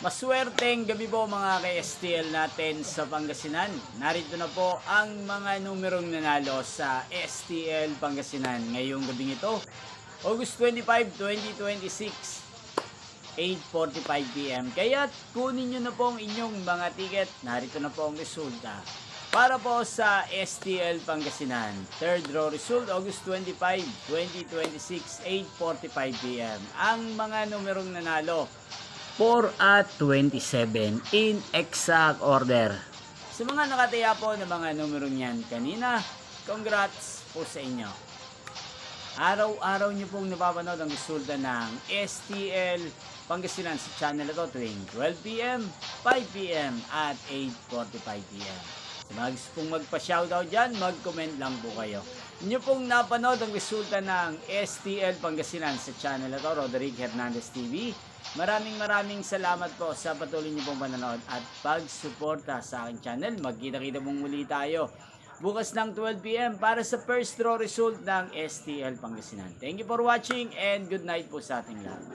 Maswerteng gabi po mga ka-STL natin sa Pangasinan. Narito na po ang mga numerong nanalo sa STL Pangasinan ngayong gabing ito, August 25, 2026, 8:45 PM. Kaya kunin nyo na po ang inyong mga ticket. Narito na po ang resulta para po sa STL Pangasinan. Third row result, August 25, 2026, 8:45 PM. Ang mga numerong nanalo, 4 at 27 in exact order. Sa mga nakataya po ng mga numerong yan kanina, congrats po sa inyo. Araw-araw nyo pong napapanood ang resulta ng STL Pangasinan sa channel ito tuwing 12 PM, 5 PM at 8:45 PM. Sa mga gusto pong magpa-shoutout dyan, mag-comment lang po kayo. Inyo pong napanood ang resulta ng STL Pangasinan sa channel ito, Roderick Hernandez TV. Maraming salamat po sa patuloy niyo pong panonood at pagsuporta sa aking channel. Magkita-kita pong muli tayo bukas ng 12 PM para sa first draw result ng STL Pangasinan. Thank you for watching and good night po sa ating lahat.